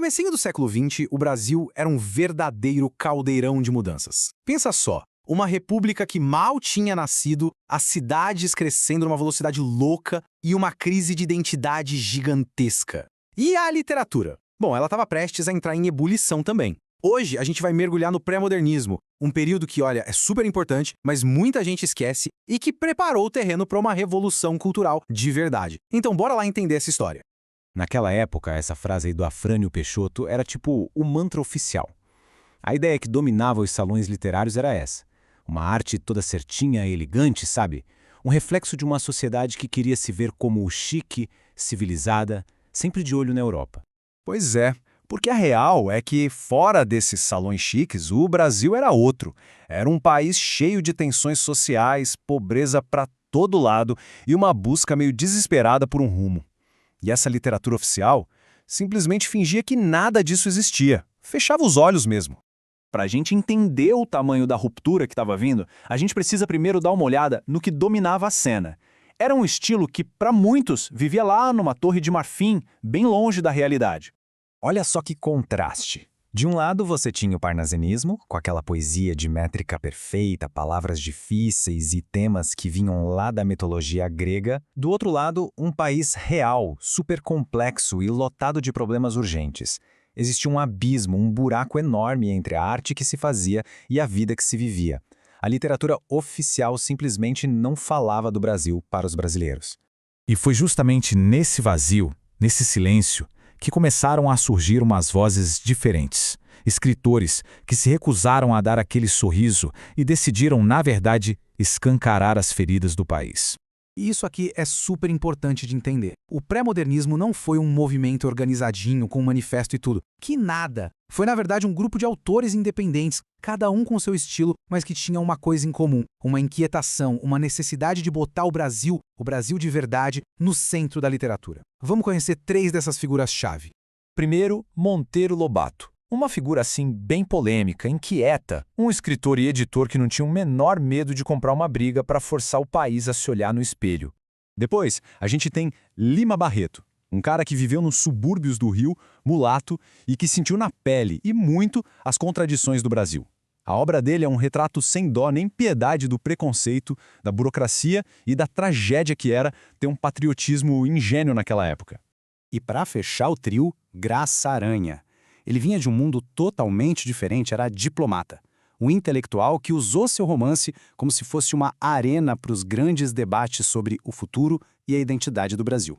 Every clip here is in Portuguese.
comecinho do século XX, o Brasil era um verdadeiro caldeirão de mudanças. Pensa só, uma república que mal tinha nascido, as cidades crescendo numa velocidade louca e uma crise de identidade gigantesca. E a literatura? Bom, ela estava prestes a entrar em ebulição também. Hoje, a gente vai mergulhar no pré-modernismo, um período que, olha, é super importante, mas muita gente esquece e que preparou o terreno para uma revolução cultural de verdade. Então, bora lá entender essa história. Naquela época, essa frase aí do Afrânio Peixoto era tipo o mantra oficial. A ideia que dominava os salões literários era essa. Uma arte toda certinha e elegante, sabe? Um reflexo de uma sociedade que queria se ver como chique, civilizada, sempre de olho na Europa. Pois é, porque a real é que, fora desses salões chiques, o Brasil era outro. Era um país cheio de tensões sociais, pobreza para todo lado e uma busca meio desesperada por um rumo. E essa literatura oficial simplesmente fingia que nada disso existia. Fechava os olhos mesmo. Para a gente entender o tamanho da ruptura que estava vindo, a gente precisa primeiro dar uma olhada no que dominava a cena. Era um estilo que, para muitos, vivia lá numa torre de marfim, bem longe da realidade. Olha só que contraste. De um lado você tinha o parnasianismo, com aquela poesia de métrica perfeita, palavras difíceis e temas que vinham lá da mitologia grega. Do outro lado, um país real, super complexo e lotado de problemas urgentes. Existia um abismo, um buraco enorme entre a arte que se fazia e a vida que se vivia. A literatura oficial simplesmente não falava do Brasil para os brasileiros. E foi justamente nesse vazio, nesse silêncio, que começaram a surgir umas vozes diferentes. Escritores que se recusaram a dar aquele sorriso e decidiram, na verdade, escancarar as feridas do país. E isso aqui é super importante de entender. O pré-modernismo não foi um movimento organizadinho, com um manifesto e tudo. Que nada! Foi, na verdade, um grupo de autores independentes, cada um com seu estilo, mas que tinha uma coisa em comum, uma inquietação, uma necessidade de botar o Brasil de verdade, no centro da literatura. Vamos conhecer 3 dessas figuras-chave. Primeiro, Monteiro Lobato. Uma figura assim bem polêmica, inquieta, um escritor e editor que não tinha o menor medo de comprar uma briga para forçar o país a se olhar no espelho. Depois, a gente tem Lima Barreto, um cara que viveu nos subúrbios do Rio, mulato, e que sentiu na pele e muito as contradições do Brasil. A obra dele é um retrato sem dó nem piedade do preconceito, da burocracia e da tragédia que era ter um patriotismo ingênuo naquela época. E para fechar o trio, Graça Aranha. Ele vinha de um mundo totalmente diferente, era diplomata. Um intelectual que usou seu romance como se fosse uma arena para os grandes debates sobre o futuro e a identidade do Brasil.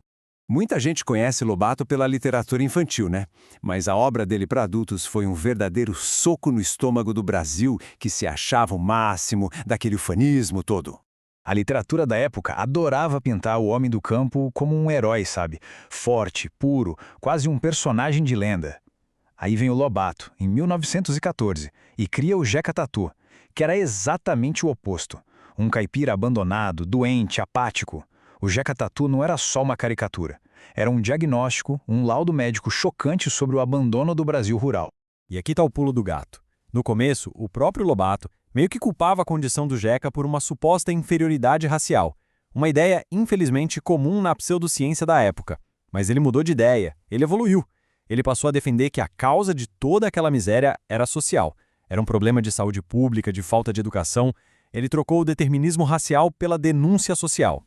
Muita gente conhece Lobato pela literatura infantil, né? Mas a obra dele para adultos foi um verdadeiro soco no estômago do Brasil, que se achava o máximo daquele ufanismo todo. A literatura da época adorava pintar o homem do campo como um herói, sabe? Forte, puro, quase um personagem de lenda. Aí vem o Lobato, em 1914, e cria o Jeca Tatu, que era exatamente o oposto. Um caipira abandonado, doente, apático. O Jeca Tatu não era só uma caricatura. Era um diagnóstico, um laudo médico chocante sobre o abandono do Brasil rural. E aqui está o pulo do gato. No começo, o próprio Lobato meio que culpava a condição do Jeca por uma suposta inferioridade racial. Uma ideia, infelizmente, comum na pseudociência da época. Mas ele mudou de ideia, ele evoluiu. Ele passou a defender que a causa de toda aquela miséria era social. Era um problema de saúde pública, de falta de educação. Ele trocou o determinismo racial pela denúncia social.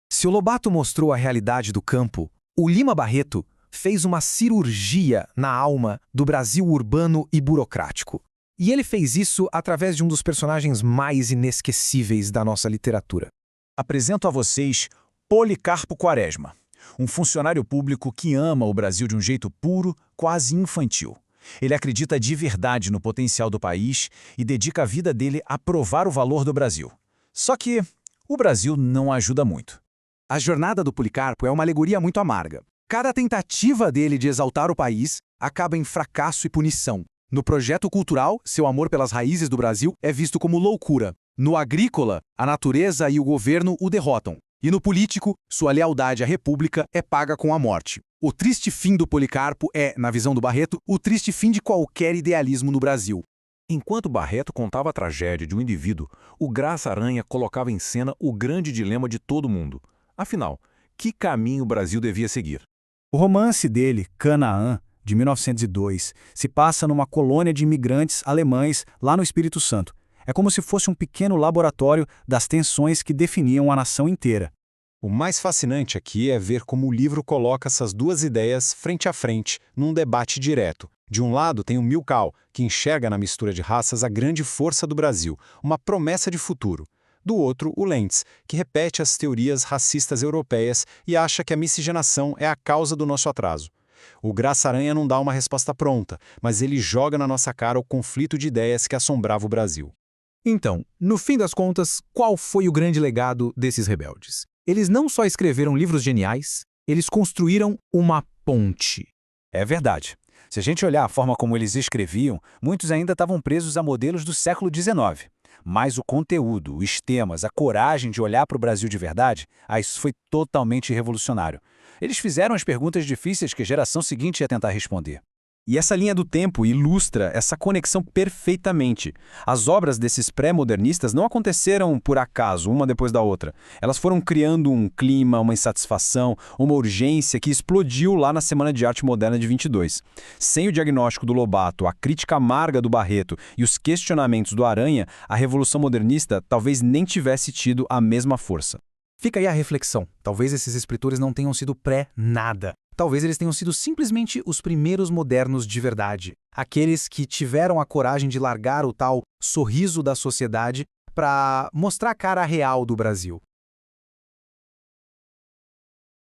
Se o Lobato mostrou a realidade do campo, o Lima Barreto fez uma cirurgia na alma do Brasil urbano e burocrático. E ele fez isso através de um dos personagens mais inesquecíveis da nossa literatura. Apresento a vocês Policarpo Quaresma. Um funcionário público que ama o Brasil de um jeito puro, quase infantil. Ele acredita de verdade no potencial do país e dedica a vida dele a provar o valor do Brasil. Só que o Brasil não ajuda muito. A jornada do Policarpo é uma alegoria muito amarga. Cada tentativa dele de exaltar o país acaba em fracasso e punição. No projeto cultural, seu amor pelas raízes do Brasil é visto como loucura. No agrícola, a natureza e o governo o derrotam. E no político, sua lealdade à República é paga com a morte. O triste fim do Policarpo é, na visão do Barreto, o triste fim de qualquer idealismo no Brasil. Enquanto Barreto contava a tragédia de um indivíduo, o Graça Aranha colocava em cena o grande dilema de todo mundo. Afinal, que caminho o Brasil devia seguir? O romance dele, Canaã, de 1902, se passa numa colônia de imigrantes alemães lá no Espírito Santo. É como se fosse um pequeno laboratório das tensões que definiam a nação inteira. O mais fascinante aqui é ver como o livro coloca essas duas ideias frente a frente, num debate direto. De um lado tem o Milkau, que enxerga na mistura de raças a grande força do Brasil, uma promessa de futuro. Do outro, o Lentz, que repete as teorias racistas europeias e acha que a miscigenação é a causa do nosso atraso. O Graça Aranha não dá uma resposta pronta, mas ele joga na nossa cara o conflito de ideias que assombrava o Brasil. Então, no fim das contas, qual foi o grande legado desses rebeldes? Eles não só escreveram livros geniais, eles construíram uma ponte. É verdade. Se a gente olhar a forma como eles escreviam, muitos ainda estavam presos a modelos do século XIX. Mas o conteúdo, os temas, a coragem de olhar para o Brasil de verdade, isso foi totalmente revolucionário. Eles fizeram as perguntas difíceis que a geração seguinte ia tentar responder. E essa linha do tempo ilustra essa conexão perfeitamente. As obras desses pré-modernistas não aconteceram por acaso, uma depois da outra. Elas foram criando um clima, uma insatisfação, uma urgência que explodiu lá na Semana de Arte Moderna de 22. Sem o diagnóstico do Lobato, a crítica amarga do Barreto e os questionamentos do Aranha, a Revolução Modernista talvez nem tivesse tido a mesma força. Fica aí a reflexão. Talvez esses escritores não tenham sido pré-nada. Talvez eles tenham sido simplesmente os primeiros modernos de verdade. Aqueles que tiveram a coragem de largar o tal sorriso da sociedade para mostrar a cara real do Brasil.